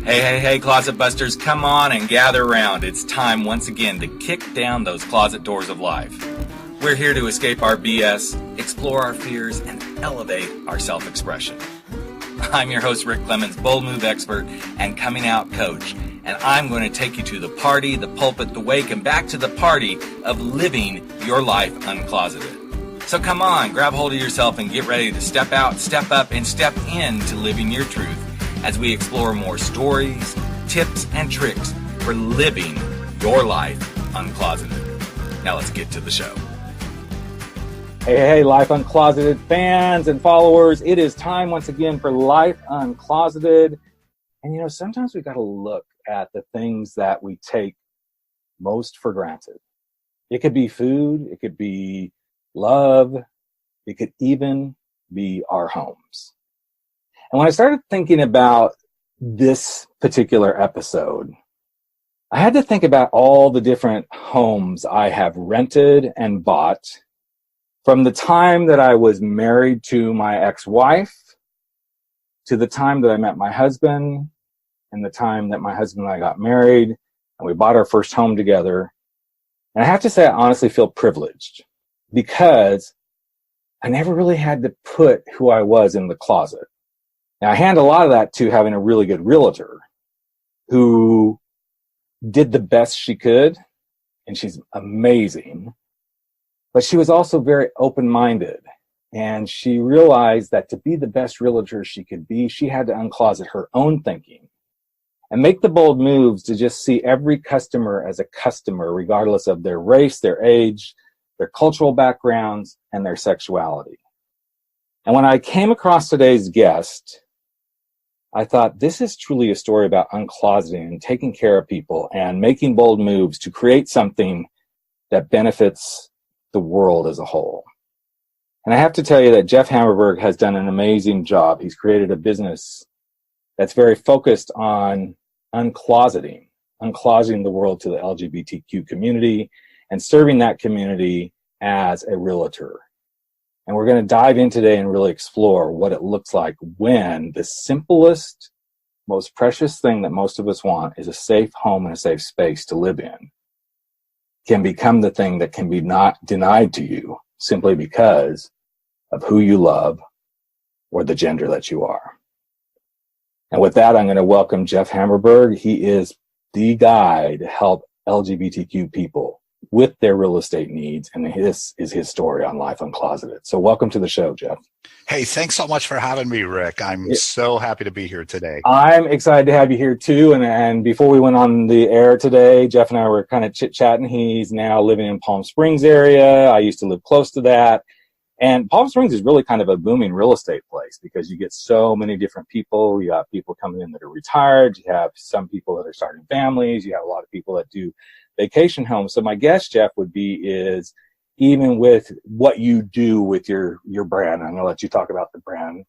Hey, Closet Busters, come on and gather around. It's time once again to kick down those closet doors of life. We're here to escape our BS, explore our fears, and elevate our self-expression. I'm your host, Rick Clemens, bold move expert and coming out coach, and I'm going to take you to the party, the pulpit, the wake, and back to the party of living your life uncloseted. So come on, grab hold of yourself and get ready to step out, step up, and step into living your truth as we explore more stories, tips, and tricks for living your life uncloseted. Now let's get to the show. Hey, Life Uncloseted fans and followers. It is time once again for Life Uncloseted. And sometimes we got to look at the things that we take most for granted. It could be food, it could be love, it could even be our homes. And when I started thinking about this particular episode, I had to think about all the different homes I have rented and bought from the time that I was married to my ex-wife to the time that I met my husband and the time that my husband and I got married and we bought our first home together. And I have to say, I honestly feel privileged because I never really had to put who I was in the closet. Now, I hand a lot of that to having a really good realtor who did the best she could, and she's amazing. But she was also very open-minded, and she realized that to be the best realtor she could be, she had to uncloset her own thinking and make the bold moves to just see every customer as a customer, regardless of their race, their age, their cultural backgrounds, and their sexuality. And when I came across today's guest, I thought this is truly a story about uncloseting and taking care of people and making bold moves to create something that benefits the world as a whole. And I have to tell you that Jeff Hammerberg has done an amazing job. He's created a business that's very focused on uncloseting the world to the LGBTQ community and serving that community as a realtor. And we're going to dive in today and really explore what it looks like when the simplest, most precious thing that most of us want is a safe home and a safe space to live in can become the thing that can be not denied to you simply because of who you love or the gender that you are. And with that, I'm going to welcome Jeff Hammerberg. He is the guy to help LGBTQ people with their real estate needs, and this is his story on Life Uncloseted. So welcome to the show, Jeff. Hey, thanks so much for having me, Rick. I'm so happy to be here today. I'm excited to have you here too. And before we went on the air today, Jeff and I were kind of chit-chatting. He's now living in Palm Springs area. I used to live close to that. And Palm Springs is really kind of a booming real estate place because you get so many different people. You have people coming in that are retired. You have some people that are starting families. You have a lot of people that do vacation homes. So my guess, Jeff, would be is even with what you do with your brand, I'm going to let you talk about the brand,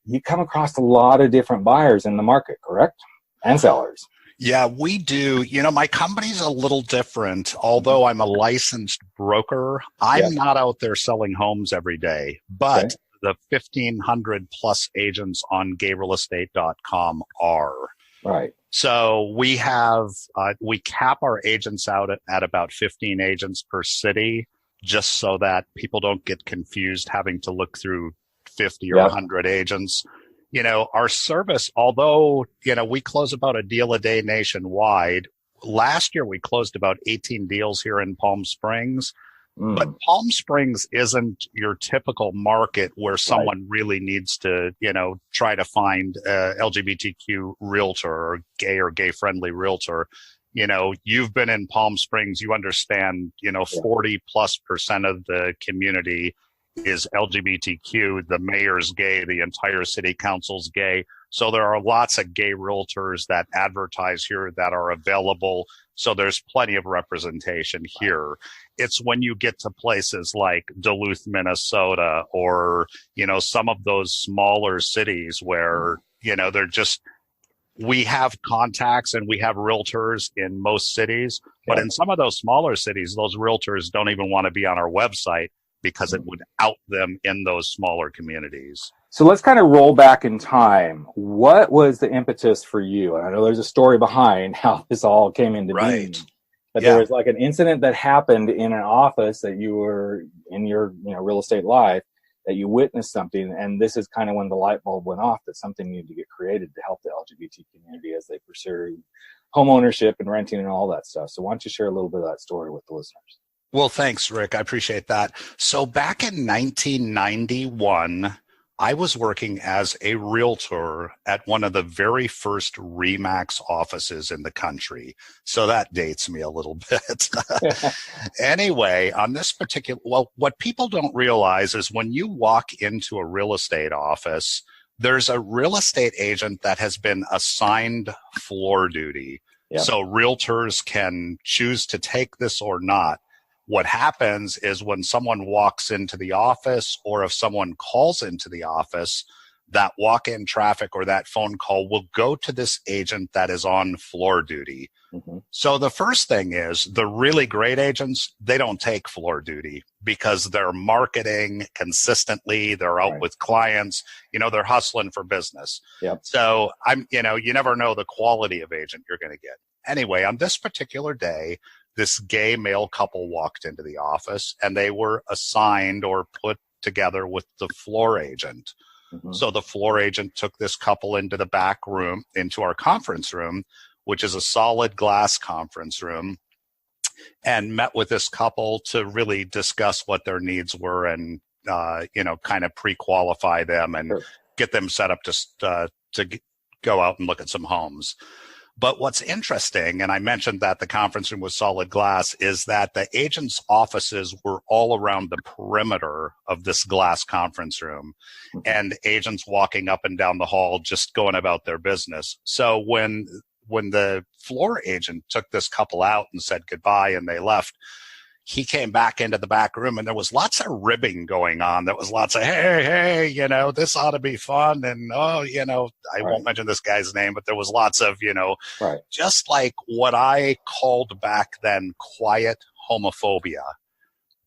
you come across a lot of different buyers in the market, correct? And sellers. Yeah, we do. My company's a little different. Although I'm a licensed broker, I'm not out there selling homes every day. But the 1,500 plus agents on gayrealestate.com are. Right. So we have, we cap our agents out at about 15 agents per city, just so that people don't get confused having to look through 50 or 100 agents. Our service, although, we close about a deal a day nationwide. Last year, we closed about 18 deals here in Palm Springs. But Palm Springs isn't your typical market where someone really needs to, try to find a LGBTQ realtor or gay-friendly realtor. You've been in Palm Springs, you understand, 40+% of the community is LGBTQ. The mayor's gay, the entire city council's gay. So there are lots of gay realtors that advertise here that are available. So there's plenty of representation here. It's when you get to places like Duluth, Minnesota, or, some of those smaller cities where, they're just, we have contacts and we have realtors in most cities, but in some of those smaller cities, those realtors don't even want to be on our website because it would out them in those smaller communities. So let's kind of roll back in time. What was the impetus for you? And I know there's a story behind how this all came into being, but there was like an incident that happened in an office that you were in your real estate life, that you witnessed something, and this is kind of when the light bulb went off that something needed to get created to help the LGBT community as they pursue home ownership and renting and all that stuff. So why don't you share a little bit of that story with the listeners? Well, thanks, Rick. I appreciate that. So back in 1991, I was working as a realtor at one of the very first RE/MAX offices in the country. So that dates me a little bit. Anyway, on this particular, well, what people don't realize is when you walk into a real estate office, there's a real estate agent that has been assigned floor duty. Yep. So realtors can choose to take this or not. What happens is when someone walks into the office, or if someone calls into the office, that walk-in traffic or that phone call will go to this agent that is on floor duty. Mm-hmm. So the first thing is the really great agents, they don't take floor duty because they're marketing consistently. They're out with clients, they're hustling for business. Yep. So you never know the quality of agent you're going to get. Anyway, on this particular day, this gay male couple walked into the office and they were assigned or put together with the floor agent. Mm-hmm. So the floor agent took this couple into the back room, into our conference room, which is a solid glass conference room, and met with this couple to really discuss what their needs were and, kind of pre-qualify them and get them set up to go out and look at some homes. But what's interesting, and I mentioned that the conference room was solid glass, is that the agents' offices were all around the perimeter of this glass conference room, and agents walking up and down the hall just going about their business. So when the floor agent took this couple out and said goodbye and they left, he came back into the back room and there was lots of ribbing going on. There was lots of, hey, this ought to be fun. And, I won't mention this guy's name, but there was lots of, just like what I called back then quiet homophobia.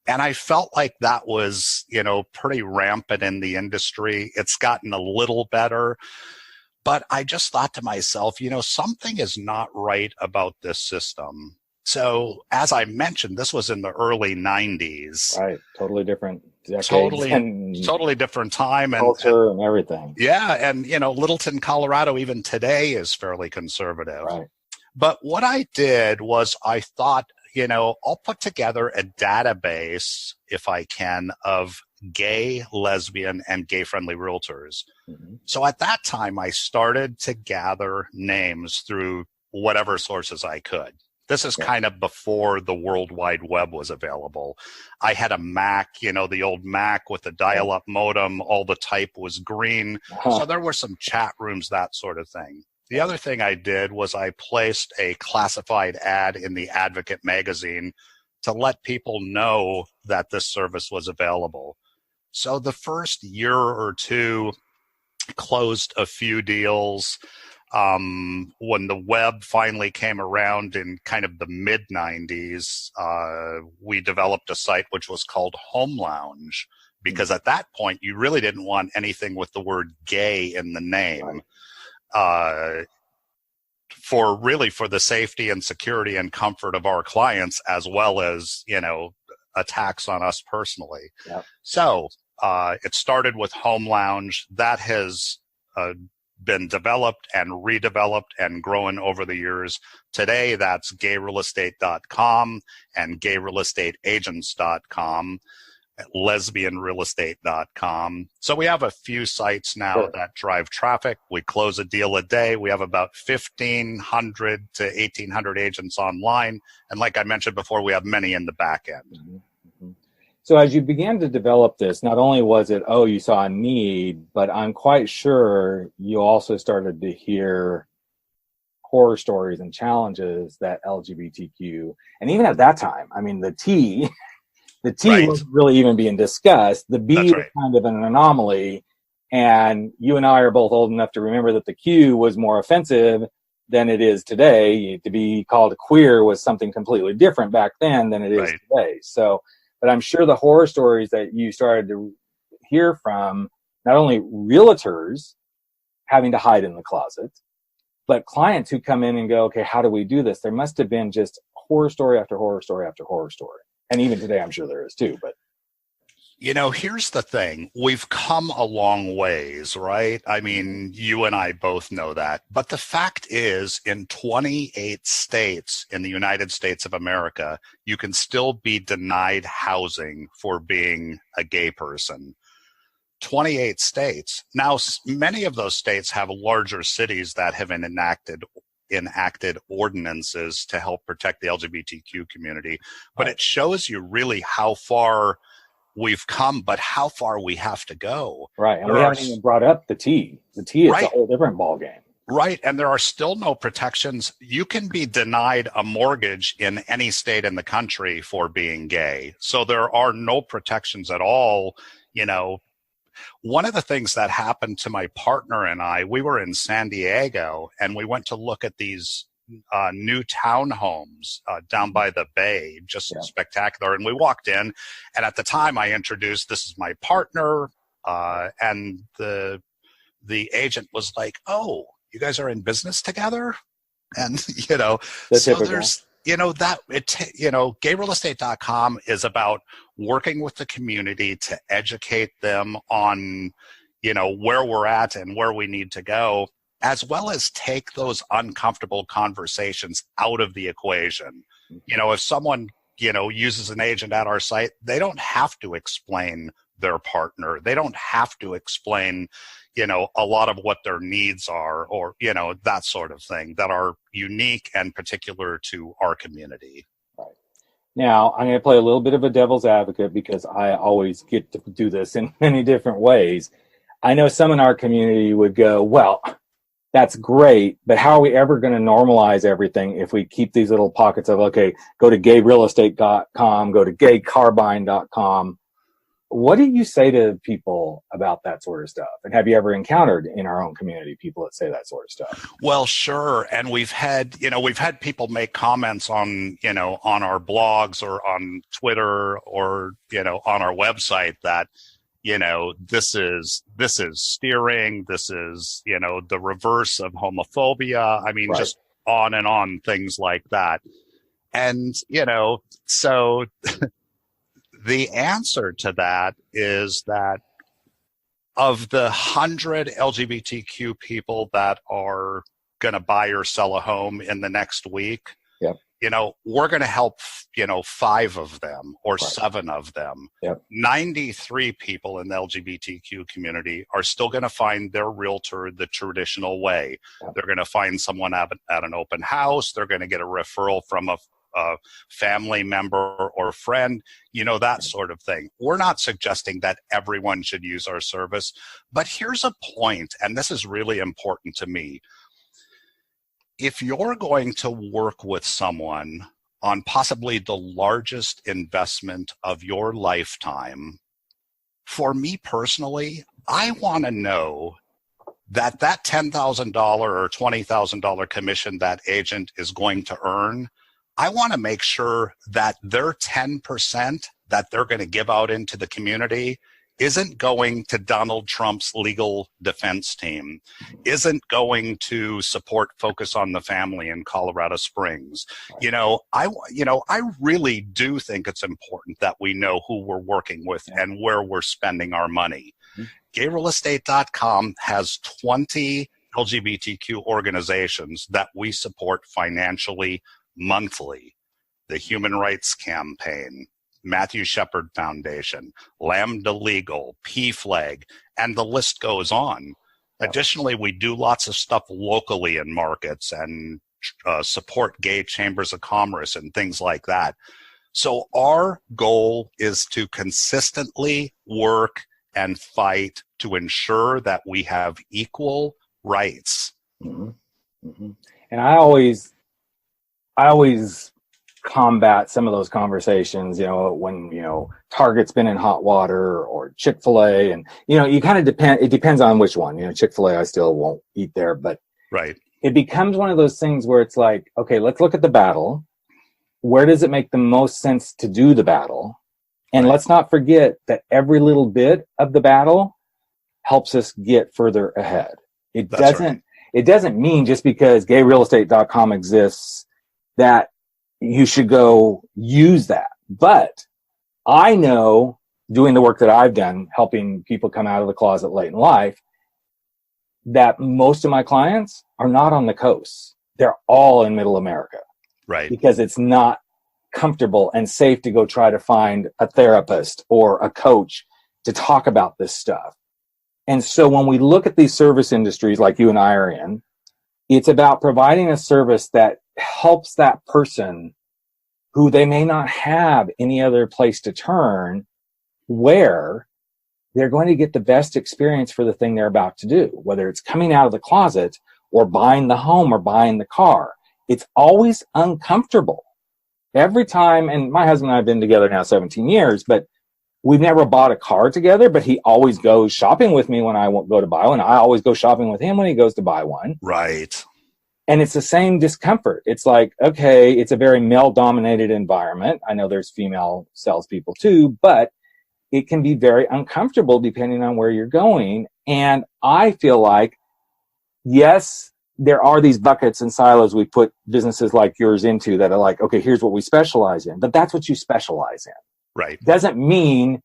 And I felt like that was, pretty rampant in the industry. It's gotten a little better. But I just thought to myself, something is not right about this system. So, as I mentioned, this was in the early 90s. Right. Totally different decades. Totally different time. Culture and everything. Yeah. And, Littleton, Colorado, even today is fairly conservative. Right. But what I did was I thought, I'll put together a database, if I can, of gay, lesbian, and gay-friendly realtors. Mm-hmm. So at that time, I started to gather names through whatever sources I could. This is kind of before the World Wide Web was available. I had a Mac, the old Mac with the dial-up modem. All the type was green. So there were some chat rooms, that sort of thing. The other thing I did was I placed a classified ad in the Advocate magazine to let people know that this service was available. So the first year or two closed a few deals. When the web finally came around in kind of the mid-90s, we developed a site which was called Home Lounge, because at that point you really didn't want anything with the word gay in the name, for the safety and security and comfort of our clients, as well as, attacks on us personally. Yep. So it started with Home Lounge. That has been developed and redeveloped and grown over the years. Today, that's gayrealestate.com and gayrealestateagents.com, lesbianrealestate.com. So we have a few sites now that drive traffic. We close a deal a day. We have about 1,500 to 1,800 agents online. And like I mentioned before, we have many in the back end. Mm-hmm. So as you began to develop this, not only was it, you saw a need, but I'm quite sure you also started to hear horror stories and challenges that LGBTQ, and even at that time, I mean, the T wasn't really even being discussed. The B was kind of an anomaly, and you and I are both old enough to remember that the Q was more offensive than it is today. To be called queer was something completely different back then than it is today. So, but I'm sure the horror stories that you started to hear from not only realtors having to hide in the closet, but clients who come in and go, okay, how do we do this? There must have been just horror story after horror story after horror story. And even today, I'm sure there is too, but. Here's the thing. We've come a long ways, right? I mean, you and I both know that. But the fact is, in 28 states in the United States of America, you can still be denied housing for being a gay person. 28 states. Now, many of those states have larger cities that have enacted ordinances to help protect the LGBTQ community. But it shows you really how far we've come, but how far we have to go. Right. And we haven't even brought up the T. The T is right. a whole different ballgame. Right. And there are still no protections. You can be denied a mortgage in any state in the country for being gay. So there are no protections at all. One of the things that happened to my partner and I, we were in San Diego and we went to look at these new townhomes down by the bay, just spectacular. And we walked in, and at the time I introduced, this is my partner, and the agent was like, "Oh, you guys are in business together?" And so there's gayrealestate.com is about working with the community to educate them on where we're at and where we need to go, as well as take those uncomfortable conversations out of the equation. If someone, uses an agent at our site, they don't have to explain their partner. They don't have to explain, a lot of what their needs are or, that sort of thing that are unique and particular to our community. Right. Now, I'm going to play a little bit of a devil's advocate because I always get to do this in many different ways. I know some in our community would go, well, that's great, but how are we ever going to normalize everything if we keep these little pockets of, okay, go to gayrealestate.com, go to gaycarbine.com. What do you say to people about that sort of stuff? And have you ever encountered in our own community people that say that sort of stuff? Well, sure. And we've had people make comments on, on our blogs or on Twitter or, on our website that, this is steering, this is, the reverse of homophobia. I mean, just on and on, things like that. And, so the answer to that is that of the 100 LGBTQ people that are going to buy or sell a home in the next week, we're going to help, 5 of them or 7 of them. 93 people in the LGBTQ community are still going to find their realtor the traditional way. They're going to find someone at an open house. They're going to get a referral from a family member or friend, that sort of thing. We're not suggesting that everyone should use our service, but here's a point, and this is really important to me. If you're going to work with someone on possibly the largest investment of your lifetime, for me personally, I want to know that $10,000 or $20,000 commission that agent is going to earn, I want to make sure that their 10% that they're going to give out into the community isn't going to Donald Trump's legal defense team, isn't going to support Focus on the Family in Colorado Springs. I really do think it's important that we know who we're working with and where we're spending our money. Gayrealestate.com has 20 LGBTQ organizations that we support financially monthly. The Human Rights Campaign, Matthew Shepard Foundation, Lambda Legal, PFLAG, and the list goes on. Additionally, we do lots of stuff locally in markets and support gay chambers of commerce and things like that. So our goal is to consistently work and fight to ensure that we have equal rights. Mm-hmm. Mm-hmm. And I always combat some of those conversations, when, Target's been in hot water or Chick-fil-A, and, you kind of it depends on which one. Chick-fil-A, I still won't eat there, but it becomes one of those things where it's like, okay, let's look at the battle. Where does it make the most sense to do the battle? And let's not forget that every little bit of the battle helps us get further ahead. It That's doesn't, right. it doesn't mean just because gayrealestate.com exists that you should go use that. But I know, doing the work that I've done, helping people come out of the closet late in life, that most of my clients are not on the coast. They're all in middle America. Right. Because it's not comfortable and safe to go try to find a therapist or a coach to talk about this stuff. And so when we look at these service industries like you and I are in, it's about providing a service that helps that person who they may not have any other place to turn, where they're going to get the best experience for the thing they're about to do, whether it's coming out of the closet or buying the home or buying the car. It's always uncomfortable. Every time, and my husband and I have been together now 17 years, but we've never bought a car together, but he always goes shopping with me when I go to buy one. I always go shopping with him when he goes to buy one. Right. And it's the same discomfort. It's like, okay, it's a very male-dominated environment. I know there's female salespeople too, but it can be very uncomfortable depending on where you're going. And I feel like, yes, there are these buckets and silos we put businesses like yours into that are like, okay, here's what we specialize in, but that's what you specialize in. Right. Doesn't mean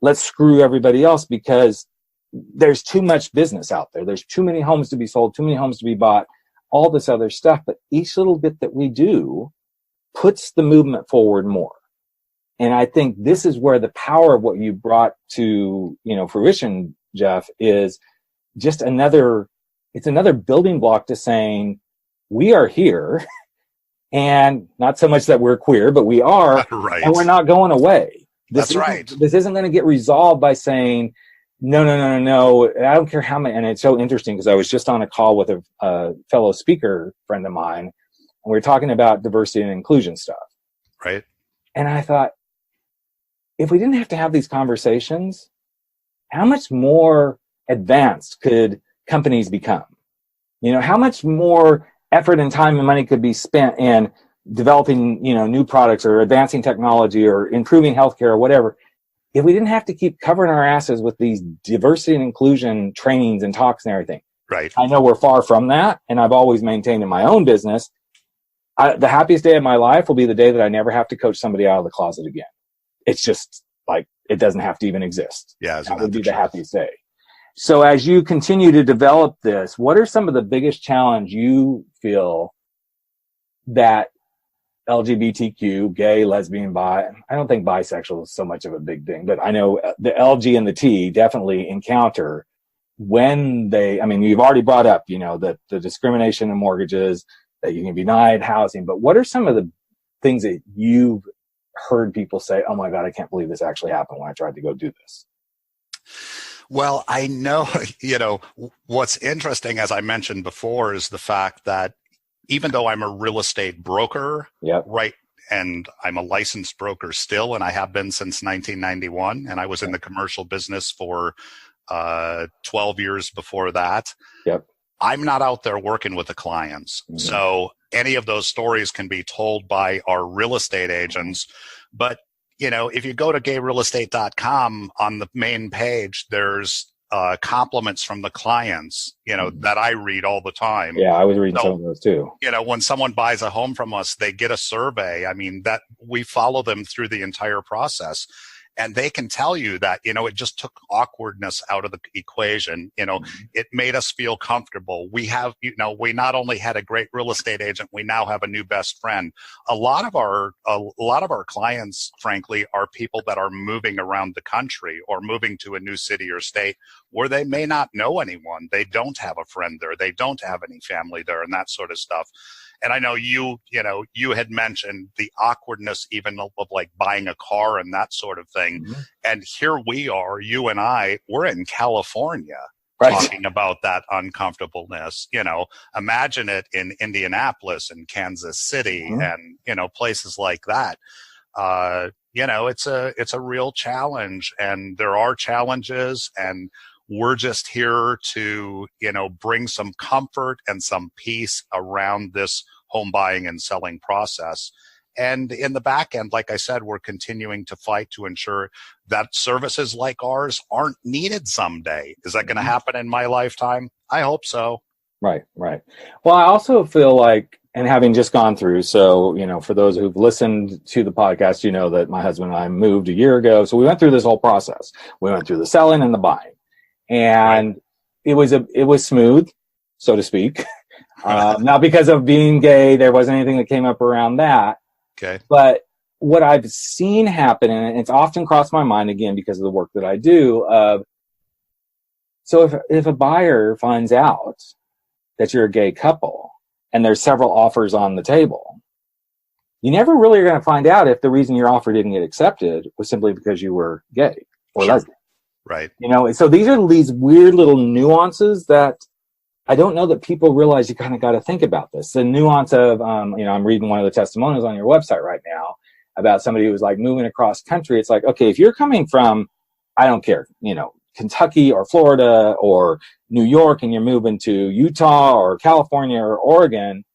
let's screw everybody else, because there's too much business out there. There's too many homes to be sold, too many homes to be bought, all this other stuff. But each little bit that we do puts the movement forward more. And I think this is where the power of what you brought to, fruition, Jeff, is just it's another building block to saying we are here, and not so much that we're queer, but we are, right. And we're not going away. That's right. This isn't going to get resolved by saying, no. I don't care how many. And it's so interesting because I was just on a call with a fellow speaker friend of mine, and we were talking about diversity and inclusion stuff. Right. And I thought, if we didn't have to have these conversations, how much more advanced could companies become? How much more effort and time and money could be spent in developing, new products or advancing technology or improving healthcare or whatever, if we didn't have to keep covering our asses with these diversity and inclusion trainings and talks and everything. Right. I know we're far from that, and I've always maintained in my own business, the happiest day of my life will be the day that I never have to coach somebody out of the closet again. It's just like, it doesn't have to even exist. Yeah, that would be the happiest day. So as you continue to develop this, what are some of the biggest challenges you feel that LGBTQ, gay, lesbian, bi, I don't think bisexual is so much of a big thing, but I know the LG and the T definitely encounter when you've already brought up, the discrimination in mortgages, that you can be denied housing, but what are some of the things that you've heard people say, oh my God, I can't believe this actually happened when I tried to go do this? Well, I know, what's interesting, as I mentioned before, is the fact that even though I'm a real estate broker, yep. Right, and I'm a licensed broker still, and I have been since 1991, and I was in the commercial business for 12 years before that. Yep. I'm not out there working with the clients. Mm-hmm. So any of those stories can be told by our real estate agents. But, if you go to gayrealestate.com, on the main page, there's compliments from the clients, that I read all the time. Yeah, I was reading some of those too. When someone buys a home from us, they get a survey. That we follow them through the entire process. And they can tell you that, it just took awkwardness out of the equation. It made us feel comfortable. We have, we not only had a great real estate agent, we now have a new best friend. A lot of our clients, frankly, are people that are moving around the country or moving to a new city or state where they may not know anyone. They don't have a friend there. They don't have any family there and that sort of stuff. And I know you had mentioned the awkwardness even of like buying a car and that sort of thing. Mm-hmm. And here we are, you and we're in California, right, talking about that uncomfortableness. Imagine it in Indianapolis and Kansas City, mm-hmm, and, places like that. It's a real challenge, and there are challenges, and we're just here to, bring some comfort and some peace around this home buying and selling process. And in the back end, like I said, we're continuing to fight to ensure that services like ours aren't needed someday. Is that going to happen in my lifetime? I hope so. Right. Well, I also feel like, and having just gone through, so, for those who've listened to the podcast, that my husband and I moved a year ago. So we went through this whole process. We went through the selling and the buying, and it was smooth, so to speak. Not because of being gay. There wasn't anything that came up around that. Okay. But what I've seen happen, and it's often crossed my mind again because of the work that I do, so if a buyer finds out that you're a gay couple and there's several offers on the table, you never really are going to find out if the reason your offer didn't get accepted was simply because you were gay or lesbian. Right. So these are these weird little nuances that I don't know that people realize. You kind of got to think about this. The nuance of, I'm reading one of the testimonials on your website right now about somebody who was like moving across country. It's like, okay, if you're coming from, I don't care, Kentucky or Florida or New York, and you're moving to Utah or California or Oregon,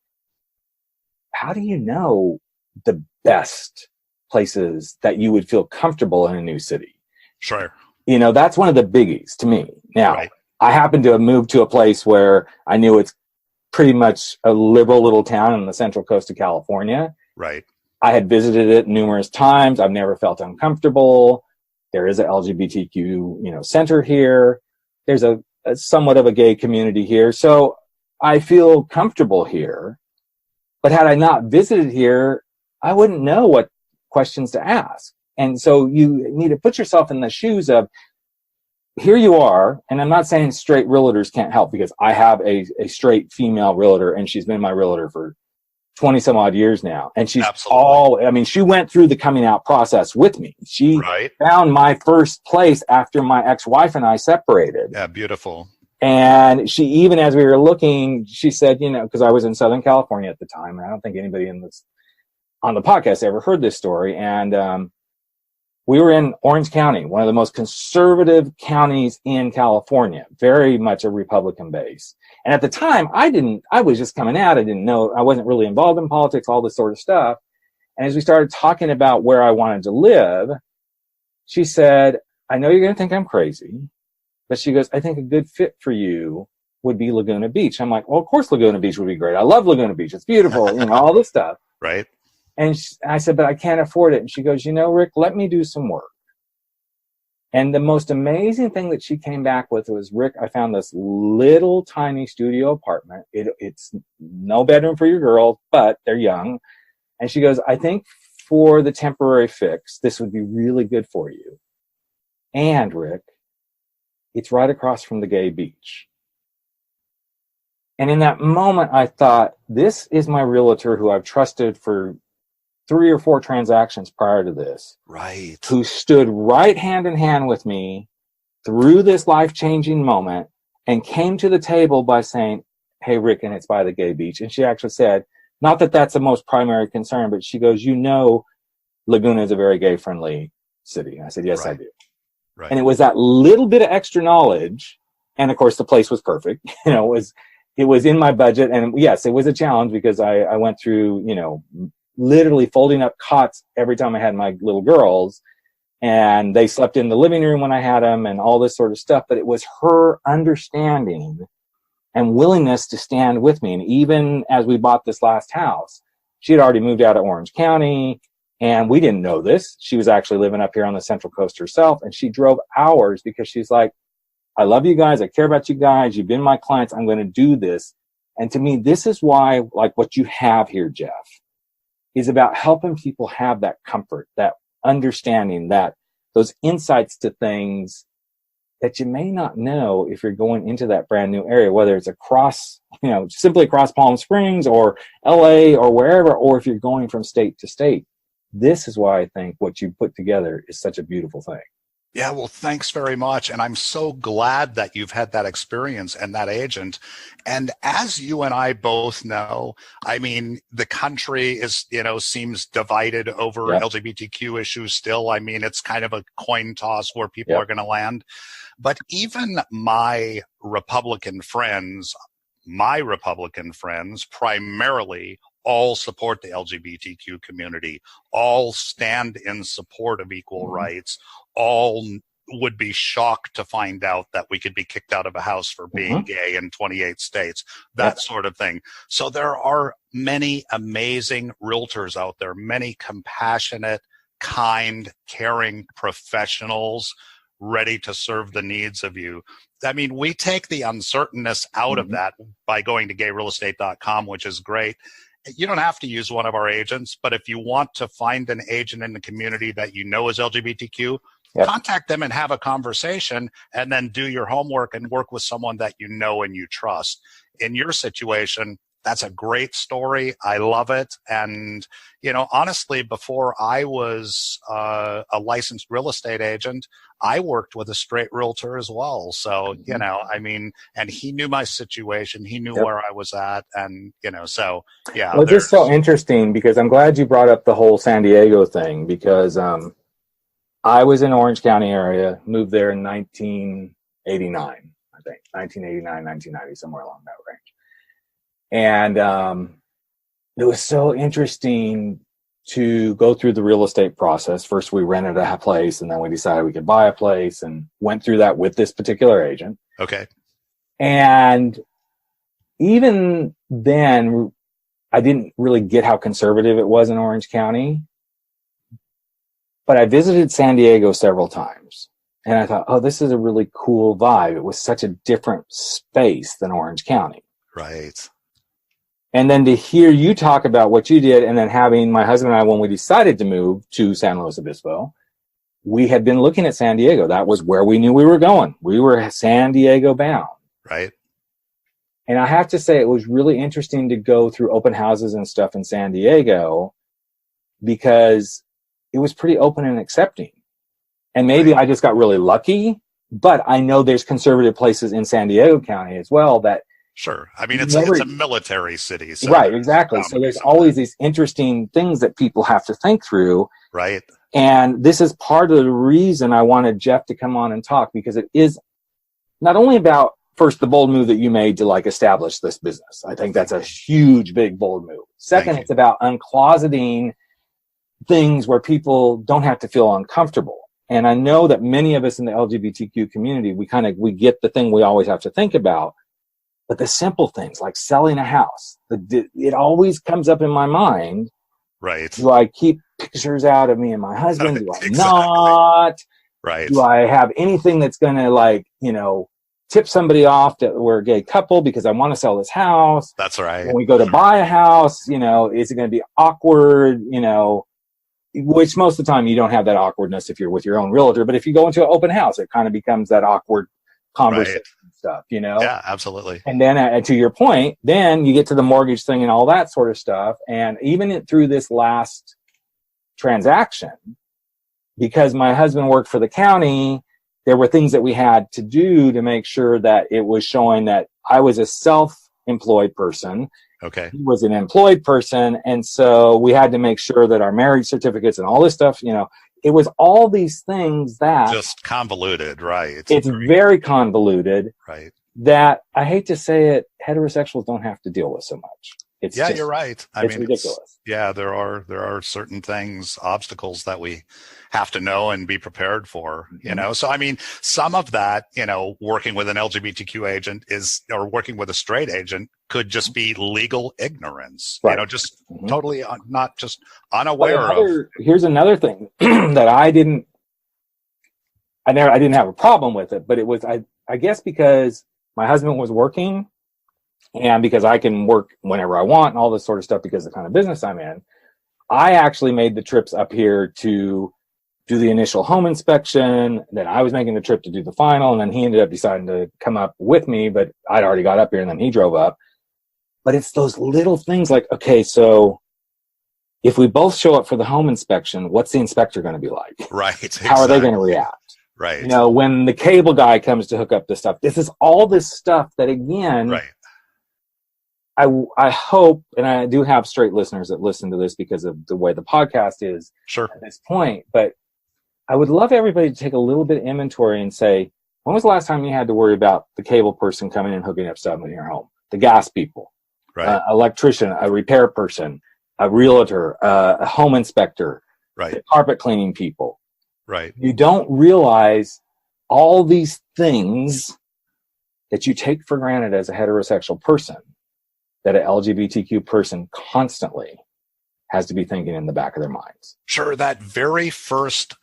how do you know the best places that you would feel comfortable in a new city? Sure. That's one of the biggies to me. Now, right. I happened to have moved to a place where I knew it's pretty much a liberal little town on the central coast of California. Right. I had visited it numerous times. I've never felt uncomfortable. There is a LGBTQ, center here. There's a somewhat of a gay community here. So I feel comfortable here. But had I not visited here, I wouldn't know what questions to ask. And so you need to put yourself in the shoes of, here you are, and I'm not saying straight realtors can't help, because I have a straight female realtor, and she's been my realtor for 20 some odd years now. And she's she went through the coming out process with me. She found my first place after my ex-wife and I separated. Yeah, beautiful. And she, even as we were looking, she said, because I was in Southern California at the time, and I don't think anybody on the podcast ever heard this story. And we were in Orange County, one of the most conservative counties in California, very much a Republican base. And at the time, I was just coming out. I didn't know, I wasn't really involved in politics, all this sort of stuff. And as we started talking about where I wanted to live, she said, I know you're going to think I'm crazy, but she goes, I think a good fit for you would be Laguna Beach. I'm like, well, of course Laguna Beach would be great. I love Laguna Beach. It's beautiful, all this stuff. Right. And I said, but I can't afford it. And she goes, Rick, let me do some work. And the most amazing thing that she came back with was, Rick, I found this little tiny studio apartment. It's no bedroom for your girls, but they're young. And she goes, I think for the temporary fix, this would be really good for you. And Rick, it's right across from the gay beach. And in that moment, I thought, this is my realtor who I've trusted for 3 or 4 transactions prior to this. Right. Who stood right hand in hand with me through this life-changing moment and came to the table by saying, hey, Rick, and it's by the gay beach. And she actually said, not that that's the most primary concern, but she goes, Laguna is a very gay-friendly city. And I said, yes, I do. Right. And it was that little bit of extra knowledge. And of course, the place was perfect. It was in my budget. And yes, it was a challenge because I went through, literally folding up cots every time I had my little girls, and they slept in the living room when I had them and all this sort of stuff. But it was her understanding and willingness to stand with me. And even as we bought this last house, she had already moved out of Orange County, and we didn't know this. She was actually living up here on the Central Coast herself, and she drove hours because she's like, I love you guys. I care about you guys. You've been my clients. I'm going to do this. And to me, this is why, like what you have here, Jeff, is about helping people have that comfort, that understanding, that those insights to things that you may not know if you're going into that brand new area, whether it's simply across Palm Springs or LA or wherever, or if you're going from state to state. This is why I think what you put together is such a beautiful thing. Yeah, well, thanks very much. And I'm so glad that you've had that experience and that agent. And as you and I both know, the country seems divided over LGBTQ issues still. It's kind of a coin toss where people are going to land. But even my Republican friends primarily all support the LGBTQ community, all stand in support of equal rights, all would be shocked to find out that we could be kicked out of a house for being gay in 28 states, that sort of thing. So there are many amazing realtors out there, many compassionate, kind, caring professionals ready to serve the needs of you. I mean, we take the uncertainness out of that by going to gayrealestate.com, which is great. You don't have to use one of our agents, but if you want to find an agent in the community that you know is LGBTQ, contact them and have a conversation, and then do your homework and work with someone that you know and you trust. In your situation, that's a great story. I love it. And, you know, honestly, before I was a licensed real estate agent, I worked with a straight realtor as well. So, you know, I mean, and he knew my situation. He knew where I was at. And, you know, so, yeah. Well, it's just so interesting because I'm glad you brought up the whole San Diego thing, because I was in Orange County area, moved there in 1989, I think, 1989, 1990, somewhere along that range. And it was so interesting to go through the real estate process. First, we rented a place, and then we decided we could buy a place, and went through that with this particular agent. Okay. And even then, I didn't really get how conservative it was in Orange County. But I visited San Diego several times, and I thought, oh, this is a really cool vibe. It was such a different space than Orange County. Right. And then to hear you talk about what you did, and then having my husband and I, when we decided to move to San Luis Obispo, we had been looking at San Diego. That was where we knew we were going. We were San Diego bound. Right. And I have to say, it was really interesting to go through open houses and stuff in San Diego, because it was pretty open and accepting. And maybe I just got really lucky, but I know there's conservative places in San Diego County as well that. Sure. I mean, it's a military city. So right, exactly. So there's always these interesting things that people have to think through. Right. And this is part of the reason I wanted Jeff to come on and talk, because it is not only about, first, the bold move that you made to like establish this business. I think that's a huge, big, bold move. Second, it's about uncloseting things where people don't have to feel uncomfortable. And I know that many of us in the LGBTQ community, we get the thing we always have to think about, but the simple things like selling a house, it always comes up in my mind. Right. Do I keep pictures out of me and my husband? Do I not? Right. Do I have anything that's going to tip somebody off that we're a gay couple because I want to sell this house? That's right. When we go to buy a house, is it going to be awkward? Which most of the time you don't have that awkwardness if you're with your own realtor. But if you go into an open house, it kind of becomes that awkward conversation stuff, Yeah, absolutely. And then to your point, then you get to the mortgage thing and all that sort of stuff. And even through this last transaction, because my husband worked for the county, there were things that we had to do to make sure that it was showing that I was a self-employed person. Okay. He was an employed person. And so we had to make sure that our marriage certificates and all this stuff, it was all these things that just convoluted, right? It's very convoluted, right? That I hate to say it, heterosexuals don't have to deal with so much. You're right. It's ridiculous. There are certain things, obstacles that we have to know and be prepared for, So, I mean, some of that, working with an LGBTQ agent or working with a straight agent could just be legal ignorance, right. Just totally not just unaware of. Here's another thing that I didn't have a problem with it, but it was, I guess because my husband was working, and because I can work whenever I want and all this sort of stuff because of the kind of business I'm in, I actually made the trips up here to do the initial home inspection. Then I was making the trip to do the final, and then he ended up deciding to come up with me, but I'd already got up here and then he drove up. But it's those little things like, okay, so if we both show up for the home inspection, what's the inspector going to be like? Right. Exactly. How are they going to react? Right. When the cable guy comes to hook up this stuff, this is all this stuff that, again, right. I hope, and I do have straight listeners that listen to this because of the way the podcast is at this point, but I would love everybody to take a little bit of inventory and say, when was the last time you had to worry about the cable person coming and hooking up stuff in your home? The gas people. Right. Electrician, a repair person, a realtor, a home inspector, Right. carpet cleaning people. Right. You don't realize all these things that you take for granted as a heterosexual person that an LGBTQ person constantly has to be thinking in the back of their minds. Sure, that very first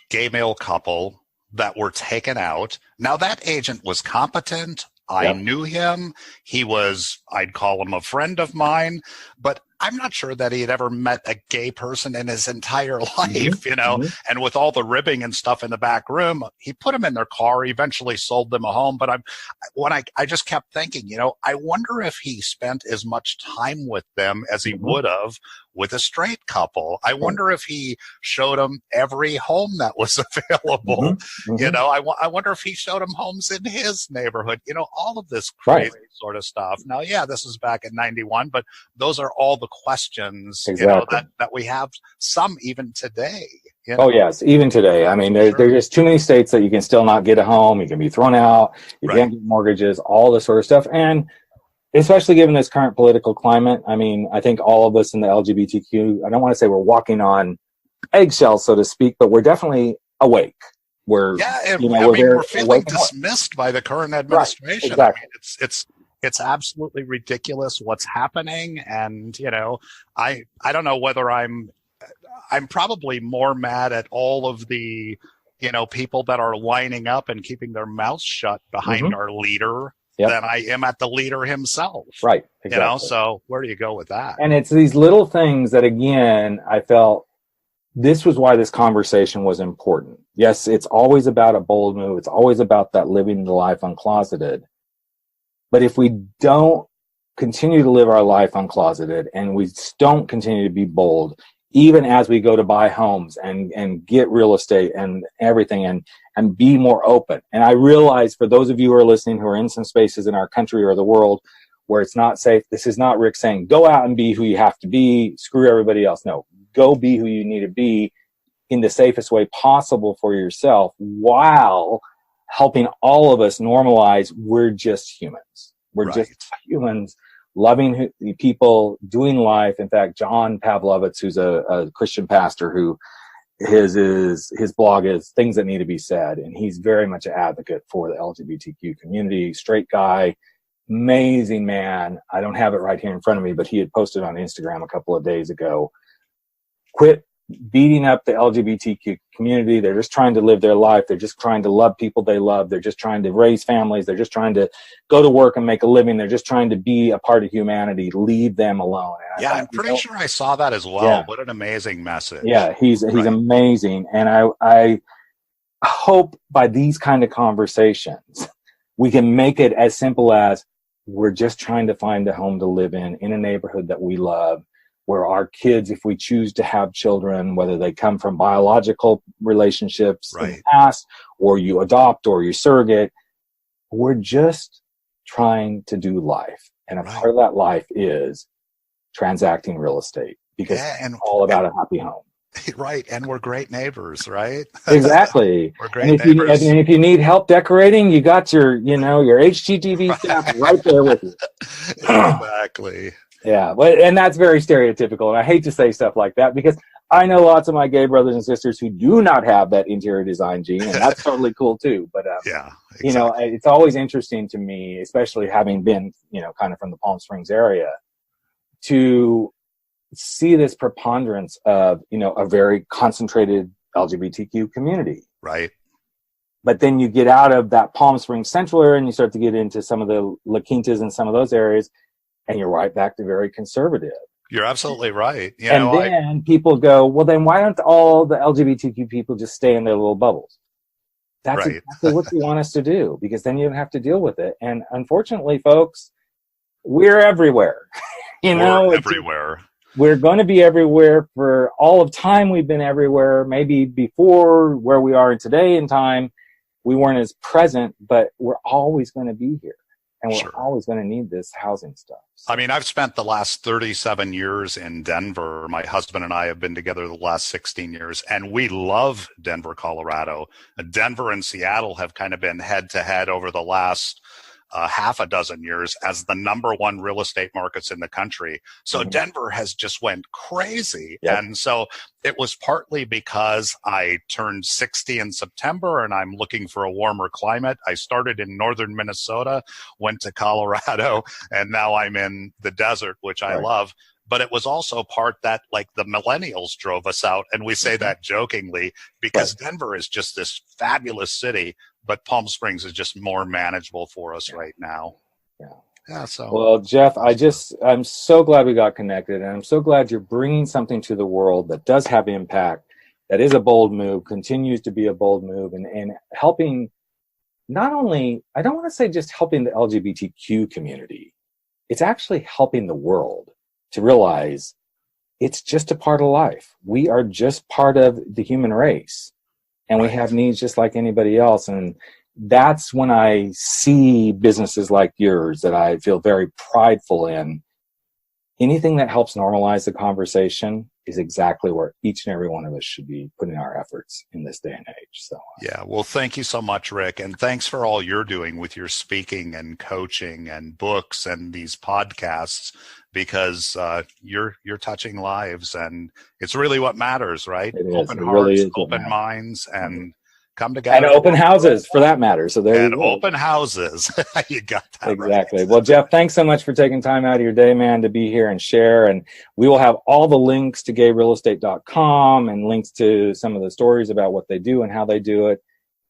gay male couple that were taken out, now that agent was competent. I knew him. He was, I'd call him a friend of mine, but I'm not sure that he had ever met a gay person in his entire life, you know, and with all the ribbing and stuff in the back room, he put them in their car, eventually sold them a home. But I just kept thinking, you know, I wonder if he spent as much time with them as he would have with a straight couple. I wonder if he showed them every home that was available. You know, I wonder if he showed them homes in his neighborhood, you know, all of this crazy sort of stuff. Now, yeah, this is back in 91, but those are all the questions, you know, that we have, some even today. You know? Oh, yes, even today. I mean, there's just too many states that you can still not get a home. You can be thrown out. You can't get mortgages, all this sort of stuff. And especially given this current political climate, I mean, I think all of us in the LGBTQ, I don't want to say we're walking on eggshells, so to speak, but we're definitely awake. We're, we're feeling dismissed by the current administration. Right, exactly. I mean, it's absolutely ridiculous what's happening. And, you know, I don't know whether I'm probably more mad at all of the, you know, people that are lining up and keeping their mouths shut behind our leader than I am at the leader himself. Right. Exactly. You know, so where do you go with that? And it's these little things that, again, I felt this was why this conversation was important. Yes, it's always about a bold move. It's always about that living the life uncloseted. But if we don't continue to live our life uncloseted and we don't continue to be bold, even as we go to buy homes and get real estate and everything and be more open. And I realize for those of you who are listening who are in some spaces in our country or the world where it's not safe, this is not Rick saying, go out and be who you have to be, screw everybody else. No, go be who you need to be in the safest way possible for yourself while helping all of us normalize we're just humans. We're just humans loving people, doing life. In fact, John Pavlovitz, who's a Christian pastor who his blog is Things That Need to Be Said. And he's very much an advocate for the LGBTQ community, straight guy, amazing man. I don't have it right here in front of me, but he had posted on Instagram a couple of days ago, quit beating up the LGBTQ community. They're just trying to live their life. They're just trying to love people they love. They're just trying to raise families. They're just trying to go to work and make a living. They're just trying to be a part of humanity. Leave them alone. And I'm pretty sure I saw that as well. Yeah. What an amazing message. Yeah, he's amazing. And I hope by these kind of conversations, we can make it as simple as we're just trying to find a home to live in a neighborhood that we love, where our kids, if we choose to have children, whether they come from biological relationships in the past, or you adopt or you surrogate, we're just trying to do life. And a part of that life is transacting real estate, because it's all about a happy home. Right. And we're great neighbors, right? Exactly. We're great neighbors. And if you need help decorating, you got your HGTV staff right there with you. Exactly. Yeah, and that's very stereotypical, and I hate to say stuff like that because I know lots of my gay brothers and sisters who do not have that interior design gene, and that's totally cool too. But exactly. You know, it's always interesting to me, especially having been, you know, kind of from the Palm Springs area, to see this preponderance of, you know, a very concentrated LGBTQ community. Right. But then you get out of that Palm Springs central area and you start to get into some of the La Quintas and some of those areas, and you're right back to very conservative. You're absolutely right. Then people go, well, then why don't all the LGBTQ people just stay in their little bubbles? That's exactly what you want us to do, because then you don't have to deal with it. And unfortunately, folks, we're everywhere. We're everywhere. We're going to be everywhere for all of time. We've been everywhere. Maybe before where we are today in time, we weren't as present, but we're always going to be here. And we're always going to need this housing stuff. So. I mean, I've spent the last 37 years in Denver. My husband and I have been together the last 16 years, and we love Denver, Colorado. Denver and Seattle have kind of been head to head over the last half a dozen years as the number one real estate markets in the country. So Denver has just went crazy. Yep. And so it was partly because I turned 60 in September and I'm looking for a warmer climate. I started in northern Minnesota, went to Colorado, and now I'm in the desert, which I love. But it was also part that like the millennials drove us out. And we say that jokingly because Denver is just this fabulous city, but Palm Springs is just more manageable for us right now. Yeah. So, well, Jeff, I'm so glad we got connected, and I'm so glad you're bringing something to the world that does have impact, that is a bold move, continues to be a bold move, and helping not only, I don't want to say just helping the LGBTQ community, it's actually helping the world to realize it's just a part of life. We are just part of the human race, and we have needs just like anybody else. And that's when I see businesses like yours that I feel very prideful in. Anything that helps normalize the conversation is exactly where each and every one of us should be putting our efforts in this day and age. So yeah, well, thank you so much, Rick, and thanks for all you're doing with your speaking and coaching and books and these podcasts, because you're touching lives, and it's really what matters, right? It is. Open It hearts, really is open minds, and come together. And open houses, for that matter. So there and you go. Open houses. You got that exactly. right. Well, Jeff, thanks so much for taking time out of your day, man, to be here and share. And we will have all the links to gayrealestate.com and links to some of the stories about what they do and how they do it.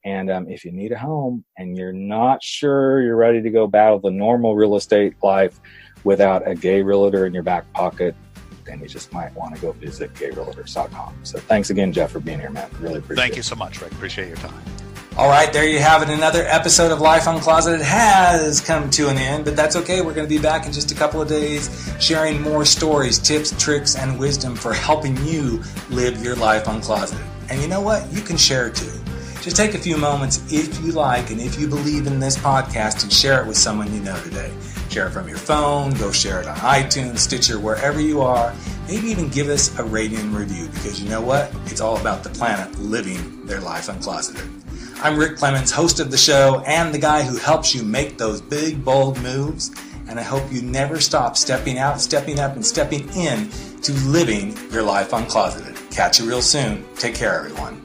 And if you need a home and you're not sure you're ready to go battle the normal real estate life without a gay realtor in your back pocket, then you just might want to go visit gayrealtors.com. So thanks again, Jeff, for being here, man. Really appreciate it. Thank you so much, Rick. Appreciate your time. All right, there you have it. Another episode of Life Uncloseted has come to an end, but that's okay. We're going to be back in just a couple of days sharing more stories, tips, tricks, and wisdom for helping you live your life uncloseted. And you know what? You can share too. Just take a few moments if you like and if you believe in this podcast and share it with someone you know today. Share it from your phone, go share it on iTunes, Stitcher, wherever you are. Maybe even give us a rating and review, because you know what? It's all about the planet living their life uncloseted. I'm Rick Clemens, host of the show and the guy who helps you make those big, bold moves. And I hope you never stop stepping out, stepping up, and stepping in to living your life uncloseted. Catch you real soon. Take care, everyone.